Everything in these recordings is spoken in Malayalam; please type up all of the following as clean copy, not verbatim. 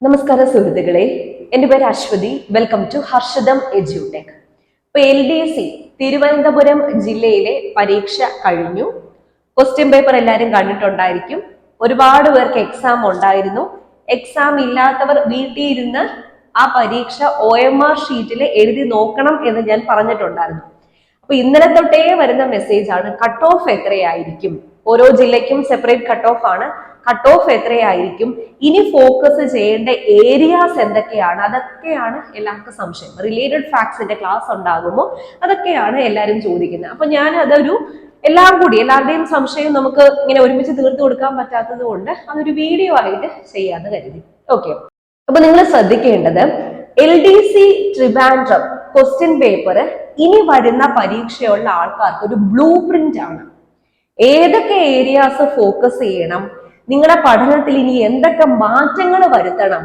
നമസ്കാരം സുഹൃത്തുക്കളെ, എൻ്റെ പേര് Aswathy. Welcome to Harshadam edutech. ഇപ്പൊ LDC തിരുവനന്തപുരം ജില്ലയിലെ പരീക്ഷ കഴിഞ്ഞു. ക്വസ്റ്റ്യൻ പേപ്പർ എല്ലാവരും കണ്ടിട്ടുണ്ടായിരിക്കും. ഒരുപാട് പേർക്ക് എക്സാം ഉണ്ടായിരുന്നു. എക്സാം ഇല്ലാത്തവർ വീട്ടിൽ ഇരുന്ന് ആ പരീക്ഷ OMR ഷീറ്റിൽ എഴുതി നോക്കണം എന്ന് ഞാൻ പറഞ്ഞിട്ടുണ്ടായിരുന്നു. അപ്പൊ ഇന്നലെ തൊട്ടേ വരുന്ന മെസ്സേജ് ആണ്, കട്ട് ഓഫ് എത്രയായിരിക്കും? ഓരോ ജില്ലയ്ക്കും സെപ്പറേറ്റ് കട്ട് ഓഫ് ആണ്. കട്ട് ഓഫ് എത്രയായിരിക്കും? ഇനി ഫോക്കസ് ചെയ്യേണ്ട ഏരിയാസ് എന്തൊക്കെയാണ്? അതൊക്കെയാണ് എല്ലാവർക്കും സംശയം. റിലേറ്റഡ് ഫാക്ട്സിന്റെ ക്ലാസ് ഉണ്ടാകുമോ? അതൊക്കെയാണ് എല്ലാവരും ചോദിക്കുന്നത്. അപ്പൊ ഞാൻ അതൊരു എല്ലാവരുടെയും സംശയം നമുക്ക് ഇങ്ങനെ ഒരുമിച്ച് തീർത്തു കൊടുക്കാൻ പറ്റാത്തത് കൊണ്ട് അതൊരു വീഡിയോ ആയിട്ട് ചെയ്യാന്ന് കരുതി. ഓക്കെ, അപ്പൊ നിങ്ങൾ ശ്രദ്ധിക്കേണ്ടത് LDC ട്രിവാൻഡ്രം ക്വസ്റ്റ്യൻ പേപ്പർ ഇനി വരുന്ന പരീക്ഷയുള്ള ആൾക്കാർക്ക് ഒരു ബ്ലൂ പ്രിന്റ് ആണ്. ഏതൊക്കെ ഏരിയാസ് ഫോക്കസ് ചെയ്യണം, നിങ്ങളുടെ പഠനത്തിൽ ഇനി എന്തൊക്കെ മാറ്റങ്ങൾ വരുത്തണം,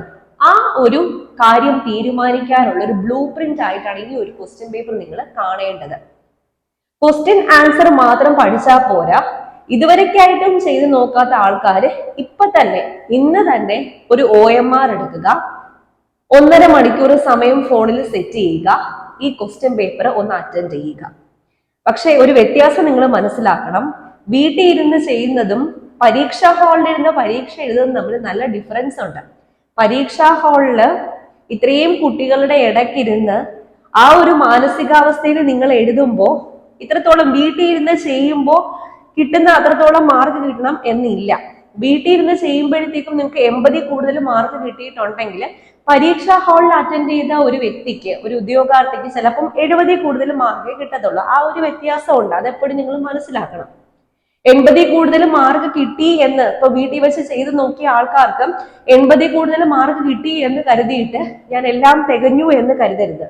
ആ ഒരു കാര്യം തീരുമാനിക്കാനുള്ള ഒരു ബ്ലൂ പ്രിന്റ് ആയിട്ടാണ് ഈ ഒരു ക്വസ്റ്റ്യൻ പേപ്പർ നിങ്ങൾ കാണേണ്ടത്. ക്വസ്റ്റ്യൻ ആൻസർ മാത്രം പഠിച്ചാൽ പോരാ. ഇതുവരെക്കായിട്ടും ചെയ്ത് നോക്കാത്ത ആൾക്കാര് ഇന്ന് തന്നെ ഒരു OMR എടുക്കുക, 1.5 മണിക്കൂർ സമയം ഫോണിൽ സെറ്റ് ചെയ്യുക, ഈ ക്വസ്റ്റ്യൻ പേപ്പർ ഒന്ന് അറ്റൻഡ് ചെയ്യുക. പക്ഷെ ഒരു വ്യത്യാസം നിങ്ങൾ മനസ്സിലാക്കണം. വീട്ടിൽ ഇരുന്ന് ചെയ്യുന്നതും പരീക്ഷാ ഹാളിൽ ഇരുന്ന് പരീക്ഷ എഴുതുന്നതും തമ്മിൽ നല്ല ഡിഫറൻസ് ഉണ്ട്. പരീക്ഷാ ഹാളില് ഇത്രയും കുട്ടികളുടെ ഇടയ്ക്കിരുന്ന് ആ ഒരു മാനസികാവസ്ഥയിൽ നിങ്ങൾ എഴുതുമ്പോൾ ഇത്രത്തോളം വീട്ടിൽ ഇരുന്ന് ചെയ്യുമ്പോൾ കിട്ടുന്ന അത്രത്തോളം മാർക്ക് കിട്ടണം എന്നില്ല. വീട്ടിൽ ഇരുന്ന് ചെയ്യുമ്പോഴത്തേക്കും നിങ്ങൾക്ക് 80 കൂടുതൽ മാർക്ക് കിട്ടിയിട്ടുണ്ടെങ്കിൽ പരീക്ഷാ ഹാളിൽ അറ്റൻഡ് ചെയ്ത ഒരു വ്യക്തിക്ക്, ഒരു ഉദ്യോഗാർത്ഥിക്ക് ചിലപ്പം 70 കൂടുതൽ മാർക്കേ കിട്ടത്തുള്ളൂ. ആ ഒരു വ്യത്യാസം ഉണ്ട്. അതെപ്പോഴും നിങ്ങൾ മനസ്സിലാക്കണം. 80 കൂടുതൽ മാർക്ക് കിട്ടി എന്ന് ഇപ്പൊ വീട്ടിൽ വെച്ച് ചെയ്ത് നോക്കിയ ആൾക്കാർക്ക് 80 കൂടുതൽ മാർക്ക് കിട്ടി എന്ന് കരുതിയിട്ട് ഞാൻ എല്ലാം തികഞ്ഞു എന്ന് കരുതരുത്.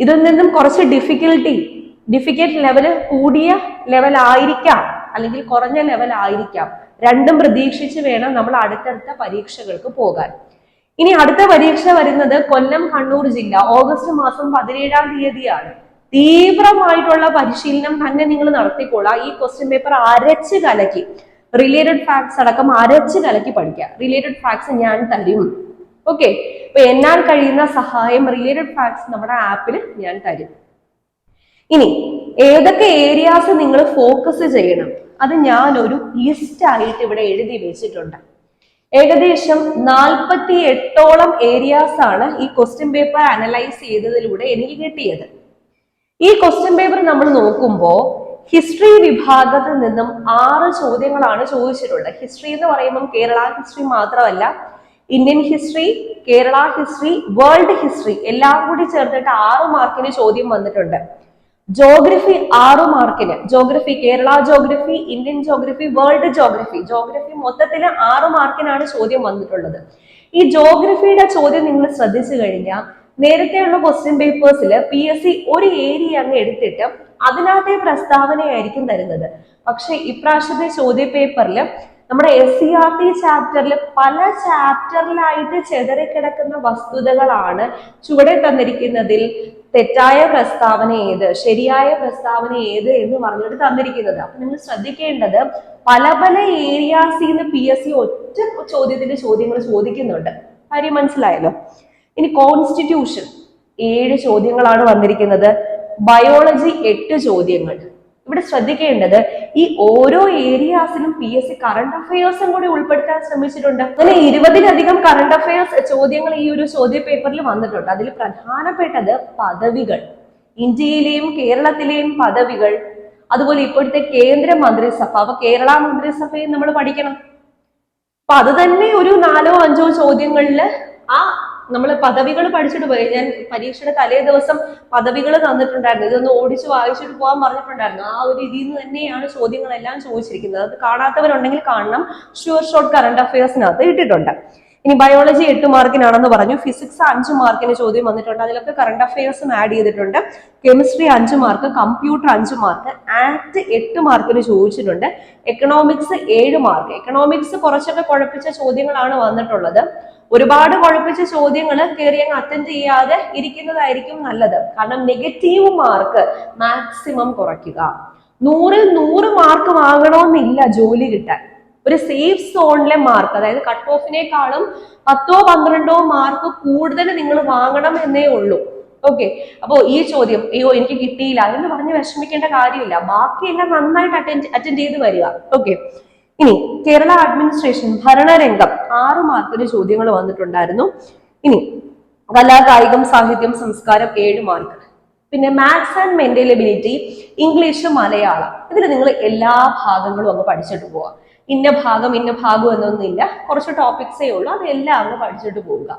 ഇതിൽ നിന്നും കുറച്ച് ഡിഫിക്കൽട്ട് ലെവല് കൂടിയ ലെവൽ ആയിരിക്കാം, അല്ലെങ്കിൽ കുറഞ്ഞ ലെവൽ ആയിരിക്കാം. രണ്ടും പ്രതീക്ഷിച്ച് വേണം നമ്മൾ അടുത്തടുത്ത പരീക്ഷകൾക്ക് പോകാൻ. ഇനി അടുത്ത പരീക്ഷ വരുന്നത് കൊല്ലം, കണ്ണൂർ ജില്ല ഓഗസ്റ്റ് മാസം 17-ാം തീയതിയാണ്. തീവ്രമായിട്ടുള്ള പരിശീലനം തന്നെ നിങ്ങൾ നടത്തിക്കൊള്ളാം. ഈ ക്വസ്റ്റ്യൻ പേപ്പർ അരച്ച് കലക്കി, റിലേറ്റഡ് ഫാക്ട്സ് അടക്കം അരച്ച് കലക്കി പഠിക്കുക. റിലേറ്റഡ് ഫാക്ട്സ് ഞാൻ തരും. ഓക്കെ, അപ്പൊ എന്നാൽ കഴിയുന്ന സഹായം റിലേറ്റഡ് ഫാക്ട്സ് നമ്മുടെ ആപ്പിൽ ഞാൻ തരും. ഇനി ഏതൊക്കെ ഏരിയാസ് നിങ്ങൾ ഫോക്കസ് ചെയ്യണം, അത് ഞാനൊരു ലിസ്റ്റ് ആയിട്ട് ഇവിടെ എഴുതി വെച്ചിട്ടുണ്ട്. ഏകദേശം 48ഓളം ഏരിയാസ് ആണ് ഈ ക്വസ്റ്റ്യൻ പേപ്പർ അനലൈസ് ചെയ്തതിലൂടെ എനിക്ക് കിട്ടിയത്. ഈ ക്വസ്റ്റ്യൻ പേപ്പർ നമ്മൾ നോക്കുമ്പോൾ ഹിസ്റ്ററി വിഭാഗത്തിൽ നിന്നും 6 ചോദ്യങ്ങളാണ് ചോദിച്ചിട്ടുള്ളത്. ഹിസ്റ്ററി എന്ന് പറയുമ്പോൾ കേരള ഹിസ്റ്ററി മാത്രമല്ല, Indian history, Kerala history, world history എല്ലാം കൂടി ചേർത്തിട്ട് 6 മാർക്കിന് ചോദ്യം വന്നിട്ടുണ്ട്. ജോഗ്രഫി 6 മാർക്കിന്, geography Kerala geography, Indian geography, world geography, geography മൊത്തത്തിൽ 6 മാർക്കിനാണ് ചോദ്യം വന്നിട്ടുള്ളത്. ഈ ജോഗ്രഫിയുടെ ചോദ്യം നിങ്ങൾ ശ്രദ്ധിച്ചു കഴിഞ്ഞാൽ നേരത്തെയുള്ള ക്വസ്റ്റ്യൻ പേപ്പേഴ്സിൽ PSC ഒരു ഏരിയ അങ്ങ് എടുത്തിട്ട് അതിനകത്തെ പ്രസ്താവനയായിരിക്കും തരുന്നത്. പക്ഷെ ഇപ്രാവശ്യത്തെ ചോദ്യ പേപ്പറിൽ നമ്മുടെ SCERT ചാപ്റ്ററിൽ പല ചാപ്റ്ററിലായിട്ട് ചെതറിക്കിടക്കുന്ന വസ്തുതകളാണ് ചുവടെ തന്നിരിക്കുന്നതിൽ തെറ്റായ പ്രസ്താവന ഏത്, ശരിയായ പ്രസ്താവന ഏത് എന്ന് പറഞ്ഞിട്ട് തന്നിരിക്കുന്നത്. അപ്പൊ നിങ്ങൾ ശ്രദ്ധിക്കേണ്ടത് പല ഏരിയാസിൽ നിന്ന് PSC ഒറ്റ ചോദ്യത്തിന്റെ ചോദ്യങ്ങൾ ചോദിക്കുന്നുണ്ട്. കാര്യം മനസ്സിലായല്ലോ. ഇനി കോൺസ്റ്റിറ്റ്യൂഷൻ 7 ചോദ്യങ്ങളാണ് വന്നിരിക്കുന്നത്. ബയോളജി 8 ചോദ്യങ്ങൾ. ഇവിടെ ശ്രദ്ധിക്കേണ്ടത് ഈ ഓരോ ഏരിയാസിനും PSC കറണ്ട് അഫയേഴ്സും കൂടി ഉൾപ്പെടുത്താൻ ശ്രമിച്ചിട്ടുണ്ട്. അങ്ങനെ 20-ലധികം കറണ്ട് അഫയേഴ്സ് ചോദ്യങ്ങൾ ഈ ഒരു ചോദ്യ പേപ്പറിൽ വന്നിട്ടുണ്ട്. അതിൽ പ്രധാനപ്പെട്ടത് പദവികൾ, ഇന്ത്യയിലെയും കേരളത്തിലെയും പദവികൾ, അതുപോലെ ഇപ്പോഴത്തെ കേന്ദ്ര മന്ത്രിസഭ. അപ്പൊ കേരള മന്ത്രിസഭയും നമ്മൾ പഠിക്കണം. അപ്പൊ അത് തന്നെ ഒരു 4-5 ചോദ്യങ്ങളിൽ ആ നമ്മൾ പദവികൾ പഠിച്ചിട്ട് പോയി. ഞാൻ പരീക്ഷയുടെ തലേ ദിവസം പദവികൾ തന്നിട്ടുണ്ടായിരുന്നു. ഇതൊന്ന് ഓടിച്ച് വായിച്ചിട്ട് പോകാൻ പറഞ്ഞിട്ടുണ്ടായിരുന്നു. ആ ഒരു ഇതിൽ നിന്ന് തന്നെയാണ് ചോദ്യങ്ങളെല്ലാം ചോദിച്ചിരിക്കുന്നത്. അത് കാണാത്തവരുണ്ടെങ്കിൽ കാണണം. ഷുവർ ഷോർട്ട് കറണ്ട് അഫയേഴ്സിനകത്ത് ഇട്ടിട്ടുണ്ട്. ഇനി ബയോളജി 8 മാർക്കിനാണെന്ന് പറഞ്ഞു. ഫിസിക്സ് 5 മാർക്കിന് ചോദ്യം വന്നിട്ടുണ്ട്. അതിലൊക്കെ കറണ്ട് അഫയേഴ്സും ആഡ് ചെയ്തിട്ടുണ്ട്. Chemistry 5 mark, computer 5 mark, act 8 മാർക്കിന് ചോദിച്ചിട്ടുണ്ട്. Economics 7 mark. എക്കണോമിക്സ് കുറച്ചൊക്കെ കുഴപ്പിച്ച ചോദ്യങ്ങളാണ് വന്നിട്ടുള്ളത്. ഒരുപാട് കുഴപ്പിച്ച ചോദ്യങ്ങൾ കയറി അങ്ങ് അറ്റൻഡ് ചെയ്യാതെ ഇരിക്കുന്നതായിരിക്കും നല്ലത്. കാരണം നെഗറ്റീവ് മാർക്ക് മാക്സിമം കുറയ്ക്കുക. 100-ൽ 100 മാർക്ക് വാങ്ങണമെന്നില്ല ജോലി കിട്ടാൻ. ഒരു സേഫ് സോണിലെ മാർക്ക്, അതായത് കട്ട് ഓഫിനേക്കാളും 10-12 മാർക്ക് കൂടുതൽ നിങ്ങൾ വാങ്ങണം എന്നേ ഉള്ളൂ. ഓക്കെ, അപ്പോ ഈ ചോദ്യം അയ്യോ എനിക്ക് കിട്ടിയില്ല എന്ന് പറഞ്ഞ് വിഷമിക്കേണ്ട കാര്യമില്ല, ബാക്കിയെല്ലാം നന്നായിട്ട് അറ്റൻഡ് ചെയ്ത് വരിക. ഓക്കെ, ഇനി കേരള അഡ്മിനിസ്ട്രേഷൻ ഭരണരംഗം 6 മാർക്കിന് ചോദ്യങ്ങൾ വന്നിട്ടുണ്ടായിരുന്നു. ഇനി കലാ കായികം സാഹിത്യം സംസ്കാരം 7 മാർക്ക്. പിന്നെ maths and mental ability English Malayalam, ഇതിൽ നിങ്ങൾ എല്ലാ ഭാഗങ്ങളും അങ്ങ് പഠിച്ചിട്ട് പോവാം. ഇന്ന ഭാഗം എന്നൊന്നുമില്ല, കുറച്ച് ടോപ്പിക്സേ ഉള്ളൂ, അതെല്ലാം അങ്ങ് പഠിച്ചിട്ട് പോവുക.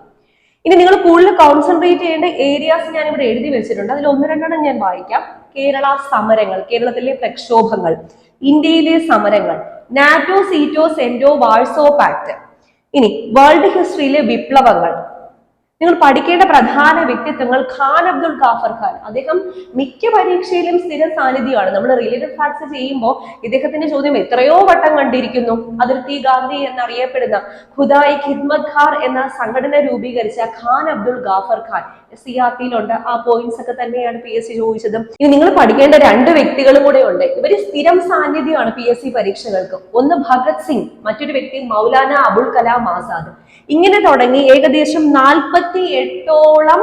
ഇനി നിങ്ങൾ കൂടുതൽ കോൺസെൻട്രേറ്റ് ചെയ്യേണ്ട ഏരിയാസ് ഞാൻ ഇവിടെ എഴുതി വെച്ചിട്ടുണ്ട്, അതിൽ 1-2 ഞാൻ വായിക്കാം. കേരള സമരങ്ങൾ, കേരളത്തിലെ പ്രക്ഷോഭങ്ങൾ, ഇന്ത്യയിലെ സമരങ്ങൾ, നാറ്റോ സീറ്റോ സെന്റോ വാഴ്സോ പാക്ട്. ഇനി വേൾഡ് ഹിസ്റ്ററിയിലെ വിപ്ലവങ്ങൾ. നിങ്ങൾ പഠിക്കേണ്ട പ്രധാന വ്യക്തിത്വങ്ങൾ ഖാൻ അബ്ദുൾ ഗാഫർ ഖാൻ, അദ്ദേഹം മിക്ക പരീക്ഷയിലും സ്ഥിര സാന്നിധ്യമാണ്. നമ്മൾ റിലേറ്റഡ് ഫാക്ട്സ് ചെയ്യുമ്പോൾ ഇദ്ദേഹത്തിന്റെ ചോദ്യം എത്രയോ വട്ടം കണ്ടിരിക്കുന്നു. അതിർത്തി ഗാന്ധി എന്നറിയപ്പെടുന്ന ഖുദായി ഖിദ്മത് ഖാർ എന്ന സംഘടന രൂപീകരിച്ച ഖാൻ അബ്ദുൾ ഗാഫർ ഖാൻ CRT-യിലുണ്ട്. ആ പോയിന്റ്സ് ഒക്കെ തന്നെയാണ് PSC ചോദിച്ചത്. ഇനി നിങ്ങൾ പഠിക്കേണ്ട 2 വ്യക്തികളും കൂടെ ഉണ്ട്, ഇവര് സ്ഥിരം സാന്നിധ്യമാണ് PSC പരീക്ഷകൾക്ക്. ഒന്ന് ഭഗത് സിംഗ്, മറ്റൊരു വ്യക്തി മൗലാന അബുൽ കലാം ആസാദ്. ഇങ്ങനെ തുടങ്ങി ഏകദേശം 48ഓളം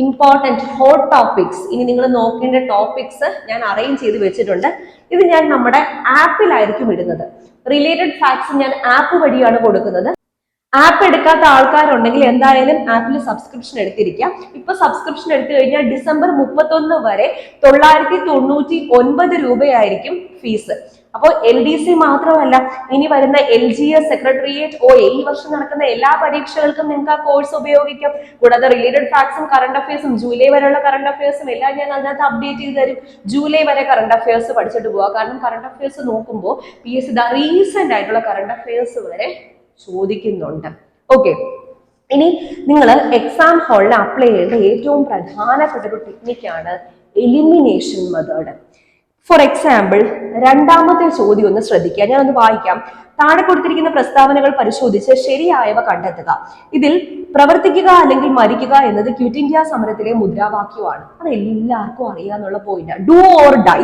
ഇമ്പോർട്ടൻറ്റ് ഹോട്ട് ടോപ്പിക്സ്. ഇനി നിങ്ങൾ നോക്കേണ്ട ടോപ്പിക്സ് ഞാൻ അറേഞ്ച് ചെയ്ത് വെച്ചിട്ടുണ്ട്. ഇത് ഞാൻ നമ്മുടെ ആപ്പിലായിരിക്കും ഇടുന്നത്. റിലേറ്റഡ് ഫാക്ട്സ് ഞാൻ ആപ്പ് വഴിയാണ് കൊടുക്കുന്നത്. ആപ്പ് എടുക്കാത്ത ആൾക്കാരുണ്ടെങ്കിൽ എന്തായാലും ആപ്പിൽ സബ്സ്ക്രിപ്ഷൻ എടുത്തിരിക്കാം. ഇപ്പൊ സബ്സ്ക്രിപ്ഷൻ എടുത്തു കഴിഞ്ഞാൽ ഡിസംബർ 31 വരെ 999 രൂപയായിരിക്കും ഫീസ്. അപ്പോൾ LDC മാത്രമല്ല, ഇനി വരുന്ന LGS, സെക്രട്ടേറിയറ്റ്, OA, ഈ വർഷം നടക്കുന്ന എല്ലാ പരീക്ഷകൾക്കും നിങ്ങൾക്ക് ആ കോഴ്സ് ഉപയോഗിക്കാം. കൂടാതെ റിലേറ്റഡ് ഫാക്ട്സും കറണ്ട് അഫയേഴ്സും ജൂലൈ വരെയുള്ള കറണ്ട് അഫയേഴ്സും എല്ലാം ഞാൻ അതിനകത്ത് അപ്ഡേറ്റ് ചെയ്ത് തരും. ജൂലൈ വരെ കറണ്ട് അഫയേഴ്സ് പഠിച്ചിട്ട് പോവുക. കാരണം കറണ്ട് അഫയേഴ്സ് നോക്കുമ്പോൾ PSC റീസെന്റ് ആയിട്ടുള്ള കറണ്ട് അഫയേഴ്സ് വരെ ചോദിക്കുന്നുണ്ട്. ഓക്കെ, ഇനി നിങ്ങൾ എക്സാം ഹാളിന് അപ്ലൈ ചെയ്യേണ്ട ഏറ്റവും പ്രധാനപ്പെട്ട ഒരു ടെക്നിക്കാണ് എലിമിനേഷൻ മെത്തേഡ്. ഫോർ എക്സാമ്പിൾ, 2ാമത്തെ ചോദ്യം ഒന്ന് ശ്രദ്ധിക്കുക, ഞാൻ ഒന്ന് വായിക്കാം. താഴെ കൊടുത്തിരിക്കുന്ന പ്രസ്താവനകൾ പരിശോധിച്ച് ശരിയായവ കണ്ടെത്തുക. ഇതിൽ പ്രവർത്തിക്കുക അല്ലെങ്കിൽ മരിക്കുക എന്നത് ക്വിറ്റ് ഇന്ത്യ സമരത്തിലെ മുദ്രാവാക്യമാണ്. അത് എല്ലാവർക്കും അറിയാന്നുള്ള പോയിന്റ്, ഡു ഓർ ഡൈ.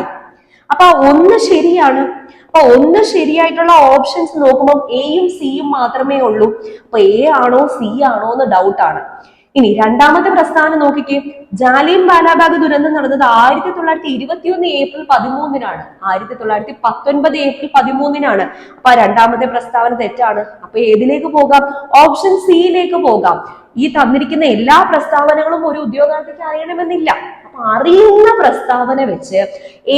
അപ്പൊ ഒന്ന് ശരിയാണ്. അപ്പൊ ഒന്ന് ശരിയായിട്ടുള്ള ഓപ്ഷൻസ് നോക്കുമ്പോൾ എയും സിയും മാത്രമേ ഉള്ളൂ. അപ്പൊ A ആണോ C ആണോ എന്ന് ഡൗട്ടാണ്. ഇനി 2ാമത്തെ പ്രസ്താവന നോക്കിക്കേ, ജാലിയൻ വാലാബാഗ് ദുരന്തം നടന്നത് 1921 ഏപ്രിൽ 13-നാണ്, 1919 ഏപ്രിൽ 13-നാണ്. അപ്പൊ 2ാമത്തെ പ്രസ്താവന തെറ്റാണ്. അപ്പൊ ഏതിലേക്ക് പോകാം? ഓപ്ഷൻ സിയിലേക്ക് പോകാം. ഈ തന്നിരിക്കുന്ന എല്ലാ പ്രസ്താവനകളും ഒരു ഉദ്യോഗാർത്ഥിക്ക് അറിയണമെന്നില്ല. അപ്പൊ അറിയുന്ന പ്രസ്താവന വെച്ച്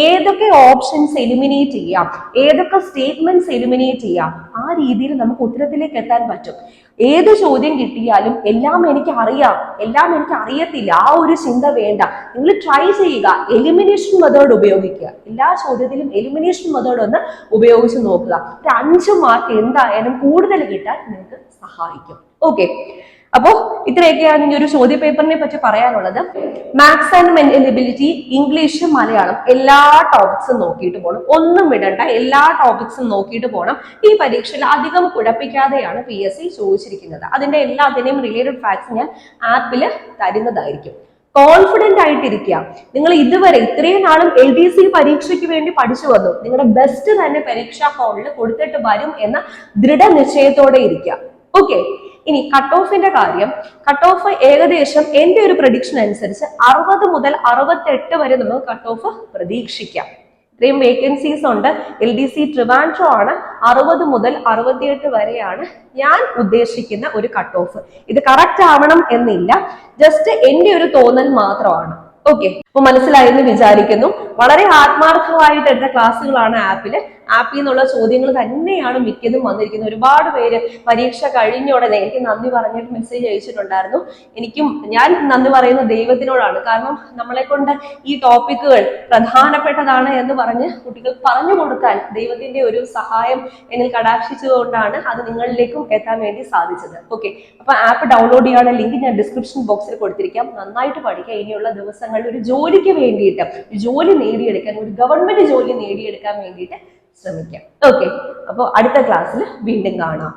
ഏതൊക്കെ ഓപ്ഷൻസ് എലിമിനേറ്റ് ചെയ്യാം, ഏതൊക്കെ സ്റ്റേറ്റ്മെന്റ്സ് എലിമിനേറ്റ് ചെയ്യാം, ആ രീതിയിൽ നമുക്ക് ഉത്തരത്തിലേക്ക് എത്താൻ പറ്റും. ഏത് ചോദ്യം കിട്ടിയാലും എല്ലാം എനിക്ക് അറിയാം, എല്ലാം എനിക്ക് അറിയത്തില്ല, ആ ഒരു ചിന്ത വേണ്ട. നിങ്ങൾ ട്രൈ ചെയ്യുക, എലിമിനേഷൻ മെത്തേഡ് ഉപയോഗിക്കുക. എല്ലാ ചോദ്യത്തിലും എലിമിനേഷൻ മെത്തേഡ് ഒന്ന് ഉപയോഗിച്ച് നോക്കുക. ഒരു 5 മാർക്ക് എന്തായാലും കൂടുതൽ കിട്ടാൻ നിങ്ങൾക്ക് സഹായിക്കും. ഓക്കെ, അപ്പോ ഇത്രയൊക്കെയാണ് ഈ ഒരു ചോദ്യ പേപ്പറിനെ പറ്റി പറയാനുള്ളത്. Maths and mental ability English Malayalam എല്ലാ ടോപ്പിക്സും നോക്കിയിട്ട് പോകണം. ഒന്നും വിടണ്ട, എല്ലാ ടോപ്പിക്സും നോക്കിയിട്ട് പോകണം. ഈ പരീക്ഷയിൽ അധികം കുഴപ്പിക്കാതെയാണ് PSC ചോദിച്ചിരിക്കുന്നത്. അതിന്റെ എല്ലാത്തിനെയും റിലേറ്റഡ് ഫാക്ട്സ് ഞാൻ ആപ്പിൽ തരുന്നതായിരിക്കും. കോൺഫിഡന്റ് ആയിട്ടിരിക്കുക. നിങ്ങൾ ഇതുവരെ ഇത്രയും നാളും LDC പരീക്ഷയ്ക്ക് വേണ്ടി പഠിച്ചു വന്നു. നിങ്ങളുടെ ബെസ്റ്റ് തന്നെ പരീക്ഷാ ഹാളിൽ കൊടുത്തിട്ട് വരും എന്ന ദൃഢനിശ്ചയത്തോടെ ഇരിക്കുക. ഓക്കെ, ഇനി കട്ട് ഓഫിന്റെ കാര്യം. കട്ട് ഓഫ് ഏകദേശം എന്റെ ഒരു പ്രഡിക്ഷൻ അനുസരിച്ച് 60 മുതൽ 68 വരെ നമുക്ക് കട്ട് ഓഫ് പ്രതീക്ഷിക്കാം. ഇത്രയും വേക്കൻസീസ് ഉണ്ട്. LDC ട്രിവാൻഡ്രം ആണ്. 60 മുതൽ 68 വരെയാണ് ഞാൻ ഉദ്ദേശിക്കുന്ന ഒരു കട്ട് ഓഫ്. ഇത് കറക്റ്റ് ആവണം എന്നില്ല, ജസ്റ്റ് എന്റെ ഒരു തോന്നൽ മാത്രമാണ്. ഓക്കെ, അപ്പൊ മനസ്സിലായെന്ന് വിചാരിക്കുന്നു. വളരെ ആത്മാർത്ഥമായിട്ട് എടുത്ത ക്ലാസ്സുകളാണ് ആപ്പിൽ നിന്നുള്ള ചോദ്യങ്ങൾ തന്നെയാണ് മിക്കതും വന്നിരിക്കുന്നത്. ഒരുപാട് പേര് പരീക്ഷ കഴിഞ്ഞ ഉടനെ എനിക്ക് നന്ദി പറഞ്ഞിട്ട് മെസ്സേജ് അയച്ചിട്ടുണ്ടായിരുന്നു. ഞാൻ നന്ദി പറയുന്ന ദൈവത്തിനോടാണ്. കാരണം നമ്മളെ കൊണ്ട് ഈ ടോപ്പിക്കുകൾ പ്രധാനപ്പെട്ടതാണ് എന്ന് പറഞ്ഞ് കുട്ടികൾ പറഞ്ഞു കൊടുക്കാൻ ദൈവത്തിന്റെ ഒരു സഹായം എന്നിൽ കടാക്ഷിച്ചതുകൊണ്ടാണ് അത് നിങ്ങളിലേക്കും എത്താൻ വേണ്ടി സാധിച്ചത്. ഓക്കെ, അപ്പൊ ആപ്പ് ഡൗൺലോഡ് ചെയ്യാനുള്ള ലിങ്ക് ഞാൻ ഡിസ്ക്രിപ്ഷൻ ബോക്സിൽ കൊടുത്തിരിക്കാം. നന്നായിട്ട് പഠിക്കുക. ഇനിയുള്ള ദിവസങ്ങളിൽ ഒരു ജോലിക്ക് വേണ്ടിയിട്ട്, ഒരു ജോലി നേടിയെടുക്കാൻ, ഒരു ഗവൺമെന്റ് ജോലി നേടിയെടുക്കാൻ വേണ്ടിയിട്ട് ശ്രമിക്കാം. ഓക്കെ, അപ്പോൾ അടുത്ത ക്ലാസ്സിൽ വീണ്ടും കാണാം.